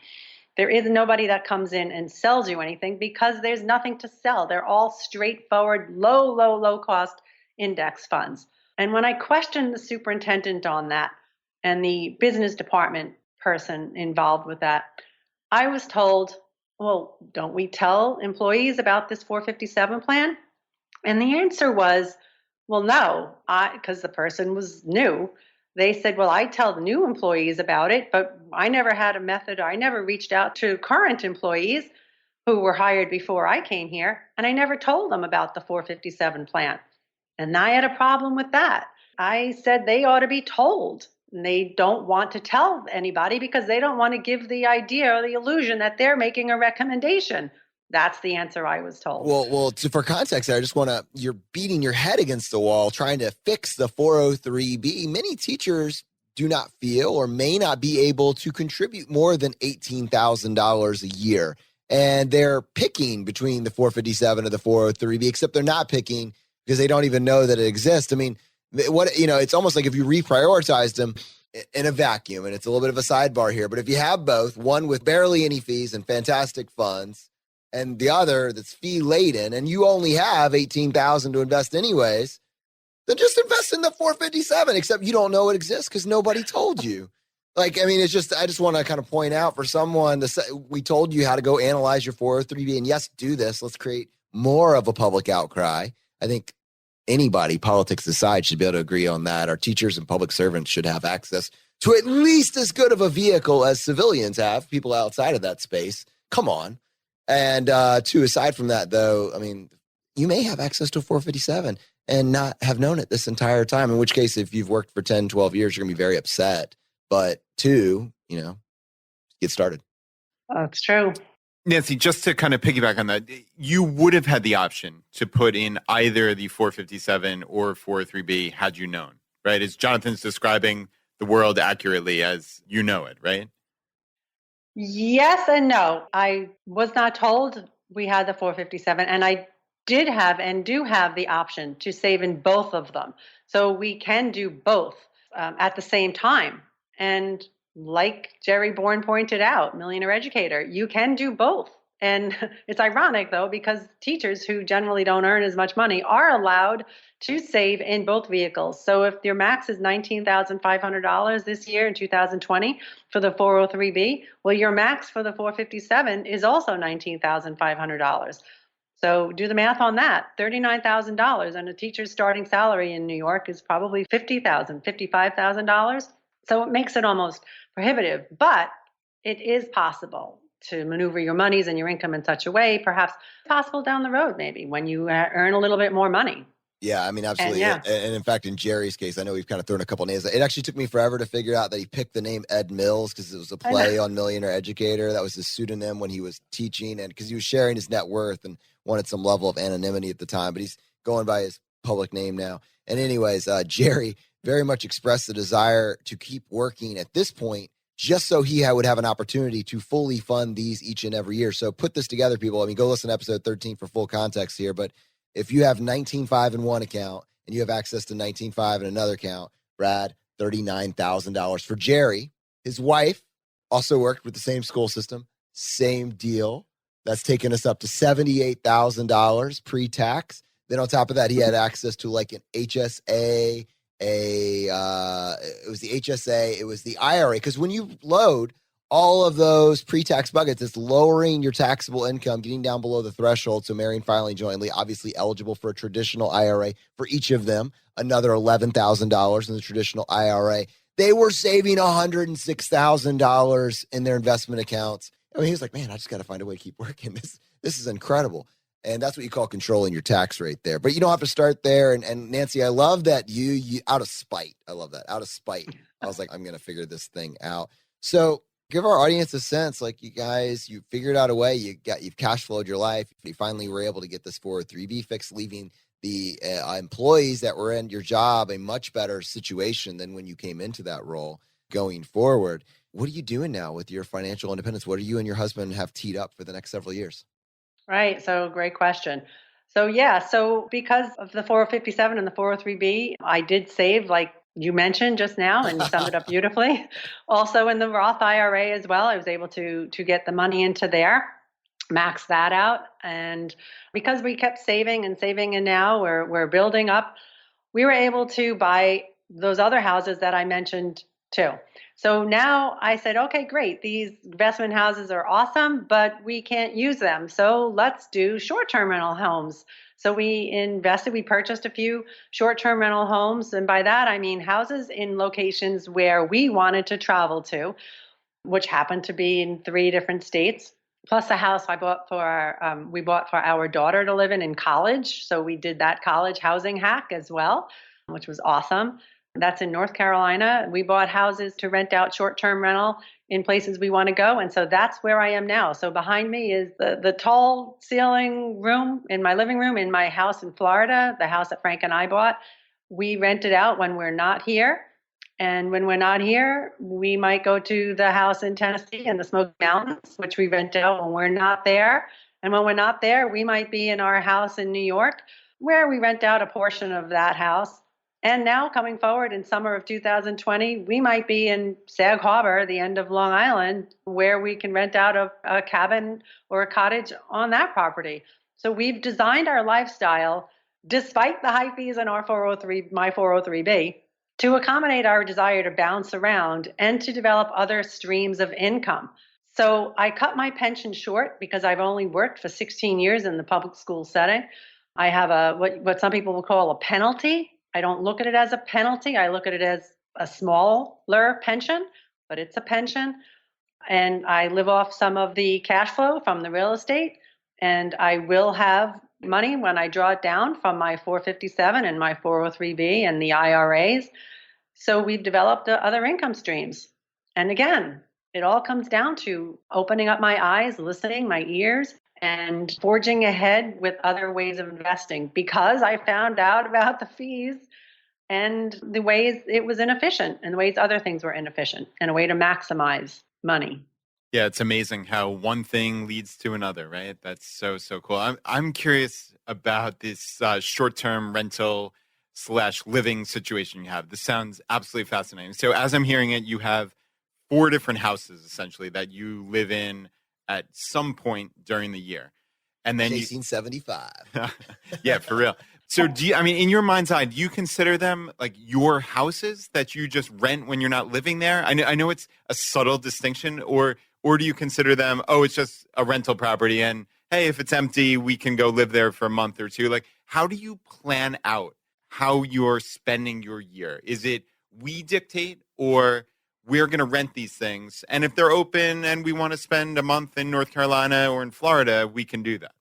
There is nobody that comes in and sells you anything because there's nothing to sell. They're all straightforward, low cost index funds. And when I questioned the superintendent on that and the business department person involved with that, I was told, well, don't we tell employees about this 457 plan? And the answer was, well, no, because the person was new. They said, well, I tell the new employees about it, but I never had a method. I never reached out to current employees who were hired before I came here, and I never told them about the 457 plan. And I had a problem with that. I said they ought to be told. And they don't want to tell anybody because they don't want to give the idea or the illusion that they're making a recommendation. That's the answer I was told. Well, for context there, I just want to, you're beating your head against the wall trying to fix the 403B. Many teachers do not feel or may not be able to contribute more than $18,000 a year. And they're picking between the 457 and the 403B, except they're not picking because they don't even know that it exists. I mean, it's almost like if you reprioritized them in a vacuum, and it's a little bit of a sidebar here, but if you have both, one with barely any fees and fantastic funds, and the other that's fee laden, and you only have $18,000 to invest anyways, then just invest in the 457, except you don't know it exists because nobody told you. I just want to kind of point out for someone, we told you how to go analyze your 403B, and yes, do this. Let's create more of a public outcry. I think anybody, politics aside, should be able to agree on that. Our teachers and public servants should have access to at least as good of a vehicle as civilians have, people outside of that space. Come on. And aside from that, though, I mean, you may have access to 457 and not have known it this entire time, in which case, if you've worked for 10, 12 years, you're going to be very upset. But two, get started. That's true. Nancy, just to kind of piggyback on that, you would have had the option to put in either the 457 or 403B had you known, right? As Jonathan's describing the world accurately as you know it, right? Yes and no. I was not told we had the 457, and I did have and do have the option to save in both of them. So we can do both at the same time. And like Jerry Bourne pointed out, Millionaire Educator, you can do both. And it's ironic, though, because teachers who generally don't earn as much money are allowed to save in both vehicles. So if your max is $19,500 this year in 2020 for the 403B, well, your max for the 457 is also $19,500. So do the math on that. $39,000, and a teacher's starting salary in New York is probably $50,000, $55,000. So it makes it almost prohibitive, but it is possible to maneuver your monies and your income in such a way, perhaps possible down the road, maybe when you earn a little bit more money. Yeah, I mean, absolutely. And in fact, in Jerry's case, I know we've kind of thrown a couple names. It actually took me forever to figure out that he picked the name Ed Mills because it was a play on Millionaire Educator. That was his pseudonym when he was teaching, and because he was sharing his net worth and wanted some level of anonymity at the time, but he's going by his public name now. And anyways, Jerry very much expressed the desire to keep working at this point just so he would have an opportunity to fully fund these each and every year. So put this together, people. I mean, go listen to episode 13 for full context here. But if you have $19,500 in one account and you have access to $19,500 in another account, Brad, $39,000. For Jerry, his wife also worked with the same school system, same deal. That's taken us up to $78,000 pre-tax. Then on top of that, he had access to like an HSA, it was the HSA, it was the IRA. Because when you load all of those pre-tax buckets, it's lowering your taxable income, getting down below the threshold. So marrying, filing jointly, obviously eligible for a traditional IRA for each of them, another $11,000 in the traditional IRA. They were saving $106,000 in their investment accounts. I mean, he was like, man, I just got to find a way to keep working. This is incredible. And that's what you call controlling your tax rate there. But you don't have to start there. And Nancy, I love that you out of spite. I love that. Out of spite. I was like, I'm going to figure this thing out. So give our audience a sense, like you guys, you figured out a way, you've cash flowed your life. You finally were able to get this 403B fixed, leaving the employees that were in your job a much better situation than when you came into that role going forward. What are you doing now with your financial independence? What do you and your husband have teed up for the next several years? Right. So great question. So because of the 457 and the 403B, I did save, like you mentioned just now, and you summed it up beautifully. Also in the Roth IRA as well, I was able to get the money into there, max that out. And because we kept saving and saving, and now we're building up, we were able to buy those other houses that I mentioned too. So now I said, okay, great. These investment houses are awesome, but we can't use them. So let's do short-term rental homes. So we purchased a few short-term rental homes. And by that, I mean houses in locations where we wanted to travel to, which happened to be in 3 different states. Plus a house we bought for our daughter to live in college. So we did that college housing hack as well, which was awesome. That's in North Carolina. We bought houses to rent out short-term rental in places we want to go. And so that's where I am now. So behind me is the tall ceiling room in my living room in my house in Florida, the house that Frank and I bought. We rent it out when we're not here. And when we're not here, we might go to the house in Tennessee in the Smoky Mountains, which we rent out when we're not there. And when we're not there, we might be in our house in New York, where we rent out a portion of that house. And now coming forward in summer of 2020, we might be in Sag Harbor, the end of Long Island, where we can rent out a cabin or a cottage on that property. So we've designed our lifestyle, despite the high fees in our 403B, to accommodate our desire to bounce around and to develop other streams of income. So I cut my pension short because I've only worked for 16 years in the public school setting. I have what some people will call a penalty. I don't look at it as a penalty. I look at it as a smaller pension, but it's a pension. And I live off some of the cash flow from the real estate. And I will have money when I draw it down from my 457 and my 403B and the IRAs. So we've developed other income streams. And again, it all comes down to opening up my eyes, listening, my ears, and forging ahead with other ways of investing, because I found out about the fees and the ways it was inefficient and the ways other things were inefficient, and a way to maximize money. Yeah, it's amazing how one thing leads to another, right? That's so cool. I'm curious about this short-term rental / living situation you have. This sounds absolutely fascinating. So as I'm hearing it, you have 4 different houses essentially that you live in at some point during the year. And then 1875. Yeah, for real. So in your mind's eye, do you consider them like your houses that you just rent when you're not living there? I know it's a subtle distinction, or do you consider them, it's just a rental property and hey, if it's empty, we can go live there for a month or 2? Like, how do you plan out how you're spending your year? Is it we dictate, or we're going to rent these things, and if they're open and we want to spend a month in North Carolina or in Florida, we can do that?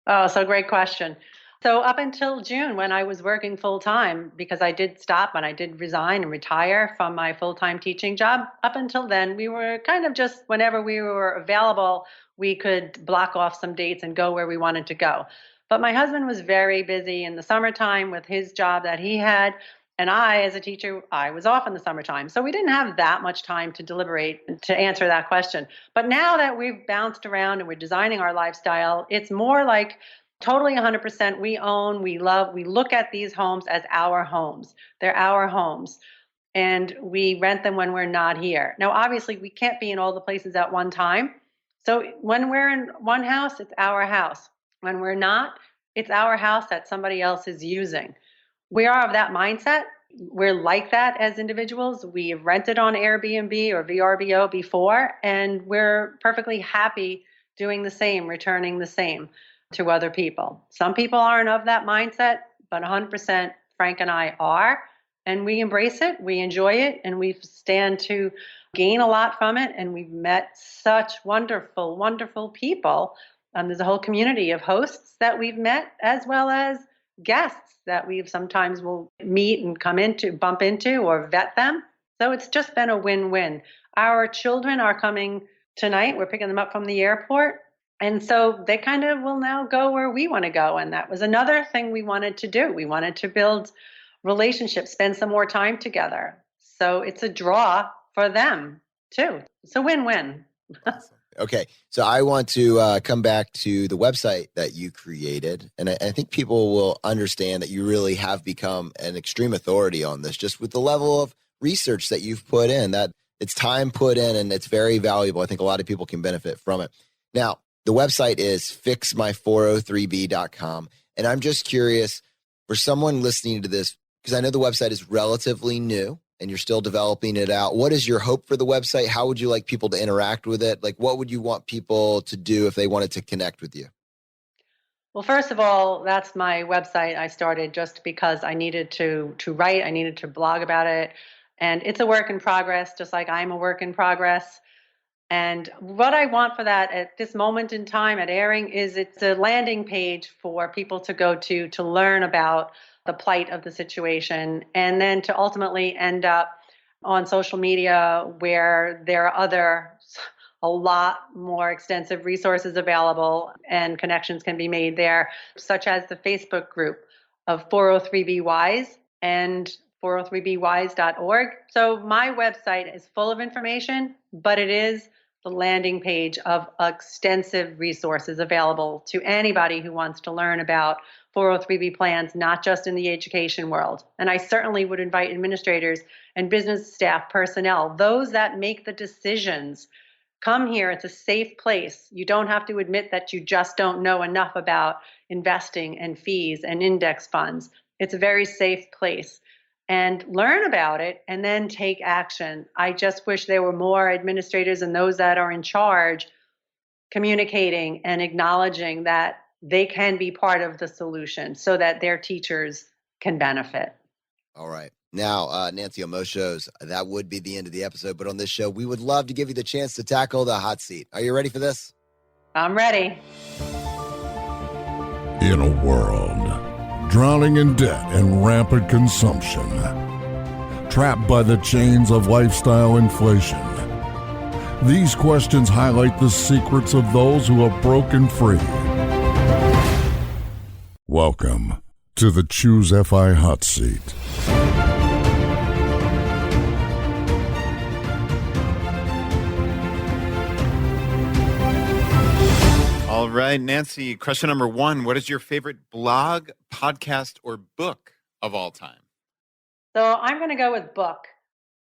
Oh, so great question. So up until June, when I was working full-time, because I did stop and I did resign and retire from my full-time teaching job, up until then, we were kind of just, whenever we were available, we could block off some dates and go where we wanted to go. But my husband was very busy in the summertime with his job that he had. And I, as a teacher, I was off in the summertime. So we didn't have that much time to deliberate to answer that question. But now that we've bounced around and we're designing our lifestyle, it's more like totally 100% we own, we love, we look at these homes as our homes. They're our homes. And we rent them when we're not here. Now, obviously, we can't be in all the places at one time. So when we're in one house, it's our house. When we're not, it's our house that somebody else is using. We are of that mindset. We're like that as individuals. We have rented on Airbnb or VRBO before, and we're perfectly happy doing the same, returning the same to other people. Some people aren't of that mindset, but 100% Frank and I are, and we embrace it, we enjoy it, and we stand to gain a lot from it, and we've met such wonderful, wonderful people. There's a whole community of hosts that we've met, as well as guests that we've sometimes will meet and bump into or vet them. So it's just been a win-win. Our children are coming tonight. We're picking them up from the airport. And so they kind of will now go where we want to go. And that was another thing we wanted to do. We wanted to build relationships, spend some more time together. So it's a draw for them too. It's a win-win. Awesome. Okay. So I want to come back to the website that you created. And I think people will understand that you really have become an extreme authority on this, just with the level of research that you've put in, that it's time put in and it's very valuable. I think a lot of people can benefit from it. Now, the website is fixmy403b.com. And I'm just curious for someone listening to this, because I know the website is relatively new and you're still developing it out. What is your hope for the website? How would you like people to interact with it? Like, what would you want people to do if they wanted to connect with you? Well, first of all, that's my website. I started just because I needed to write. I needed to blog about it. And it's a work in progress, just like I'm a work in progress. And what I want for that at this moment in time at airing is it's a landing page for people to go to learn about the plight of the situation, and then to ultimately end up on social media where there are a lot more extensive resources available and connections can be made there, such as the Facebook group of 403B Wise and 403bwise.org. So my website is full of information, but it is the landing page of extensive resources available to anybody who wants to learn about 403B plans, not just in the education world. And I certainly would invite administrators and business staff personnel, those that make the decisions. Come here. It's a safe place. You don't have to admit that you just don't know enough about investing and fees and index funds. It's a very safe place. And learn about it and then take action. I just wish there were more administrators and those that are in charge communicating and acknowledging that they can be part of the solution so that their teachers can benefit. All right. Now, Nancy, on most shows, that would be the end of the episode. But on this show, we would love to give you the chance to tackle the hot seat. Are you ready for this? I'm ready. In a world drowning in debt and rampant consumption, trapped by the chains of lifestyle inflation, these questions highlight the secrets of those who have broken free. Welcome to the Choose FI Hot Seat. All right, Nancy, question number 1. What is your favorite blog, podcast, or book of all time? So I'm going to go with book.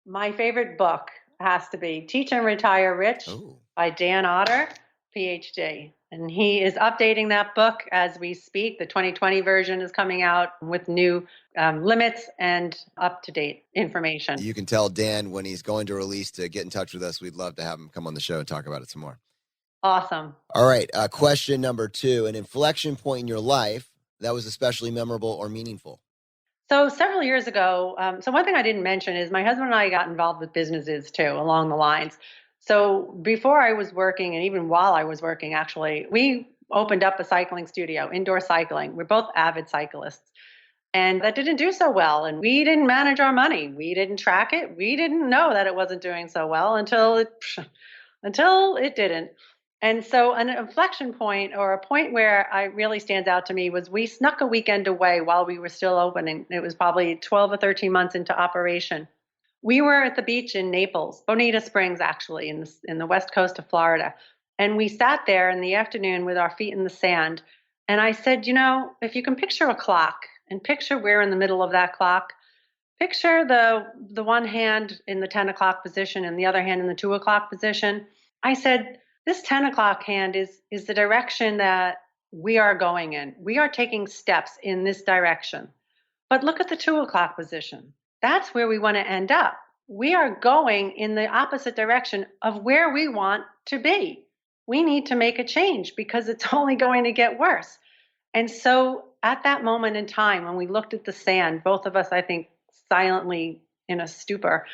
My favorite book has to be Teach and Retire Rich by Dan Otter, PhD. And he is updating that book as we speak. The 2020 version is coming out with new limits and up-to-date information. You can tell Dan when he's going to release to get in touch with us. We'd love to have him come on the show and talk about it some more. Awesome. All right. Question number 2, an inflection point in your life that was especially memorable or meaningful. So several years ago, so one thing I didn't mention is my husband and I got involved with businesses too, along the lines. So before I was working, and even while I was working, actually, we opened up a cycling studio, indoor cycling. We're both avid cyclists. And that didn't do so well. And we didn't manage our money. We didn't track it. We didn't know that it wasn't doing so well until it didn't. And so an inflection point, or a point where it really stands out to me, was we snuck a weekend away while we were still open. And it was probably 12 or 13 months into operation. We were at the beach in Naples, Bonita Springs, actually, in the west coast of Florida. And we sat there in the afternoon with our feet in the sand. And I said, if you can picture a clock and picture we're in the middle of that clock, picture the one hand in the 10 o'clock position and the other hand in the 2 o'clock position. I said, this 10 o'clock hand is the direction that we are going in. We are taking steps in this direction. But look at the 2 o'clock position. That's where we want to end up. We are going in the opposite direction of where we want to be. We need to make a change because it's only going to get worse. And so at that moment in time, when we looked at the sand, both of us, I think, silently in a stupor,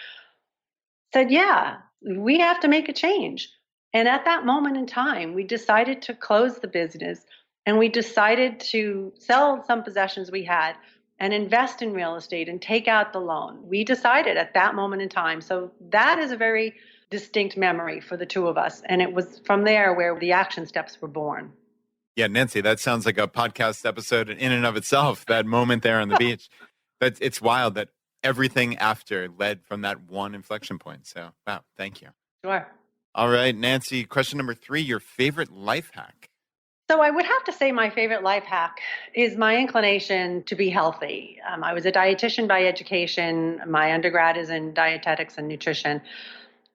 said, yeah, we have to make a change. And at that moment in time, we decided to close the business and we decided to sell some possessions we had and invest in real estate and take out the loan. We decided at that moment in time. So that is a very distinct memory for the two of us. And it was from there where the action steps were born. Yeah, Nancy, that sounds like a podcast episode in and of itself, that moment there on the beach. But it's wild that everything after led from that one inflection point. So, wow, thank you. Sure. All right, Nancy, question number 3, your favorite life hack. So I would have to say my favorite life hack is my inclination to be healthy. I was a dietitian by education. My undergrad is in dietetics and nutrition.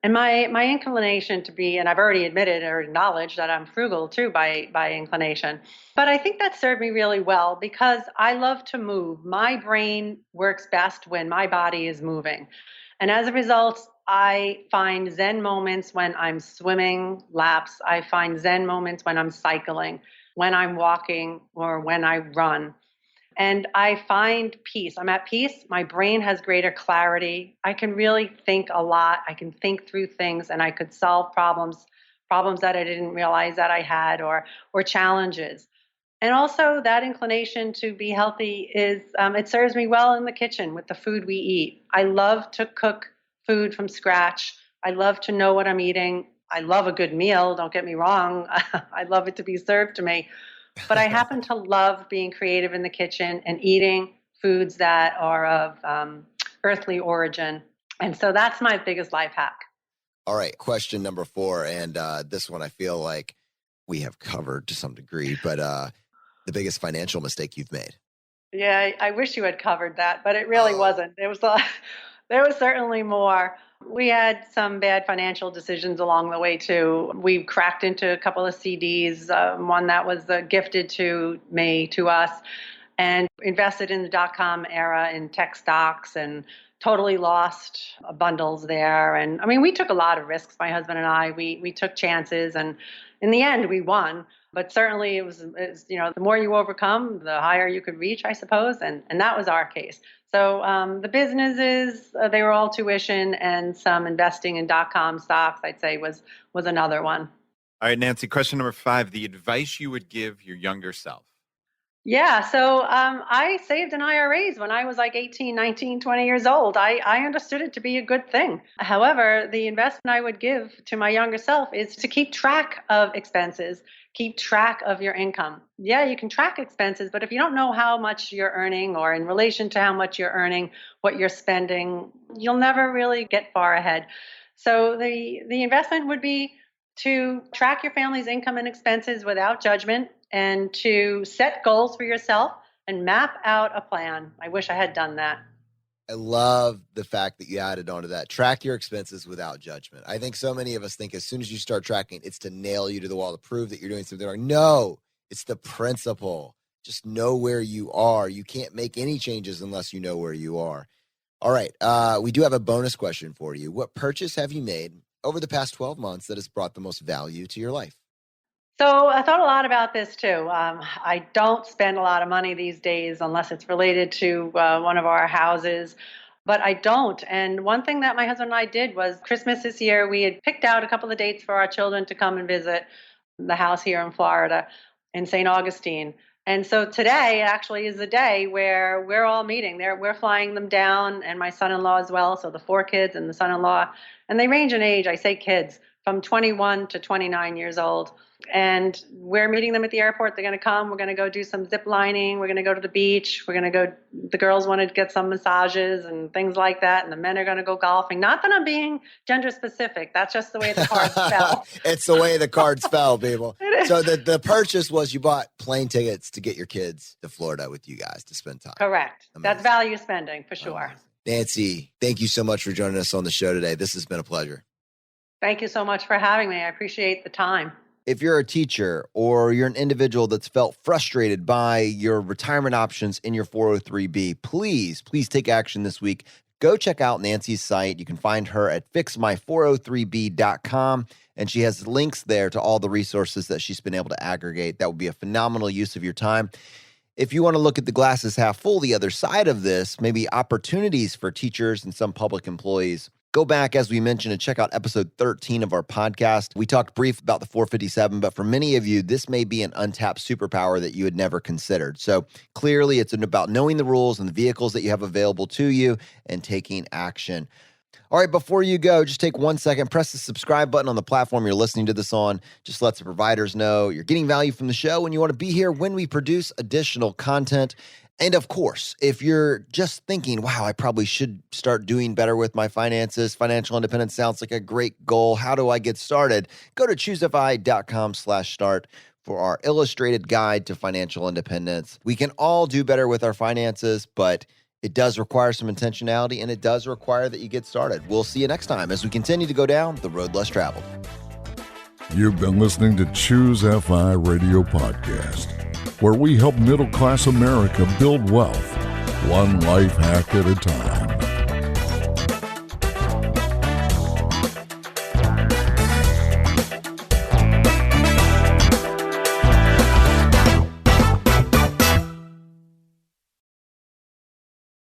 And my inclination to be, and I've already admitted or acknowledged that I'm frugal too by inclination. But I think that served me really well because I love to move. My brain works best when my body is moving. And as a result, I find Zen moments when I'm swimming laps. I find Zen moments when I'm cycling, when I'm walking, or when I run. And I find peace. I'm at peace. My brain has greater clarity. I can really think a lot. I can think through things and I could solve problems that I didn't realize that I had or challenges. And also that inclination to be healthy is it serves me well in the kitchen with the food we eat. I love to cook food from scratch. I love to know what I'm eating. I love a good meal, don't get me wrong. I love it to be served to me. But I happen to love being creative in the kitchen and eating foods that are of earthly origin. And so that's my biggest life hack. All right, question number 4. And this one I feel like we have covered to some degree, but the biggest financial mistake you've made. Yeah, I wish you had covered that, but it really wasn't. There was certainly more. We had some bad financial decisions along the way too. We cracked into a couple of CDs, one that was gifted to us, and invested in the dot-com era in tech stocks and totally lost bundles there. And I mean, we took a lot of risks, my husband and I. We took chances, and in the end, we won. But certainly, it was the more you overcome, the higher you could reach, I suppose. And that was our case. So the businesses, they were all tuition, and some investing in dot-com stocks, I'd say, was another one. All right, Nancy, question number 5, the advice you would give your younger self. Yeah, so I saved in IRAs when I was like 18, 19, 20 years old. I understood it to be a good thing. However, the investment I would give to my younger self is to keep track of expenses, keep track of your income. Yeah, you can track expenses, but if you don't know how much you're earning or in relation to how much you're earning, what you're spending, you'll never really get far ahead. So the investment would be to track your family's income and expenses without judgment, and to set goals for yourself and map out a plan. I wish I had done that. I love the fact that you added onto that. Track your expenses without judgment. I think so many of us think as soon as you start tracking, it's to nail you to the wall, to prove that you're doing something wrong. No, it's the principle. Just know where you are. You can't make any changes unless you know where you are. All right. We do have a bonus question for you. What purchase have you made over the past 12 months that has brought the most value to your life? So I thought a lot about this too. I don't spend a lot of money these days unless it's related to one of our houses, but I don't. And one thing that my husband and I did was Christmas this year, we had picked out a couple of dates for our children to come and visit the house here in Florida in St. Augustine. And so today actually is the day where we're all meeting there. We're flying them down, and my son-in-law as well. So the 4 kids and the son-in-law, and they range in age, I say kids, from 21 to 29 years old. And we're meeting them at the airport. They're going to come. We're going to go do some zip lining. We're going to go to the beach. We're going to go, the girls want to get some massages and things like that. And the men are going to go golfing. Not that I'm being gender specific. That's just the way the cards fell. It's the way the cards fell, people. So the purchase was you bought plane tickets to get your kids to Florida with you guys to spend time. Correct. Amazing. That's value spending for sure. Amazing. Nancy, thank you so much for joining us on the show today. This has been a pleasure. Thank you so much for having me. I appreciate the time. If you're a teacher or you're an individual that's felt frustrated by your retirement options in your 403B, please take action this week. Go check out Nancy's site. You can find her at fixmy403b.com, and she has links there to all the resources that she's been able to aggregate. That would be a phenomenal use of your time. If you want to look at the glasses half full, the other side of this, maybe opportunities for teachers and some public employees, go back, as we mentioned, and check out episode 13 of our podcast. We talked brief about the 457, but for many of you, this may be an untapped superpower that you had never considered. So clearly, it's about knowing the rules and the vehicles that you have available to you and taking action. All right, before you go, just take 1 second, press the subscribe button on the platform you're listening to this on. Just lets the providers know you're getting value from the show and you want to be here when we produce additional content. And of course, if you're just thinking, wow, I probably should start doing better with my finances, financial independence sounds like a great goal. How do I get started? Go to choosefi.com/start for our illustrated guide to financial independence. We can all do better with our finances, but it does require some intentionality, and it does require that you get started. We'll see you next time as we continue to go down the road less traveled. You've been listening to Choose FI Radio Podcast, where we help middle-class America build wealth, one life hack at a time.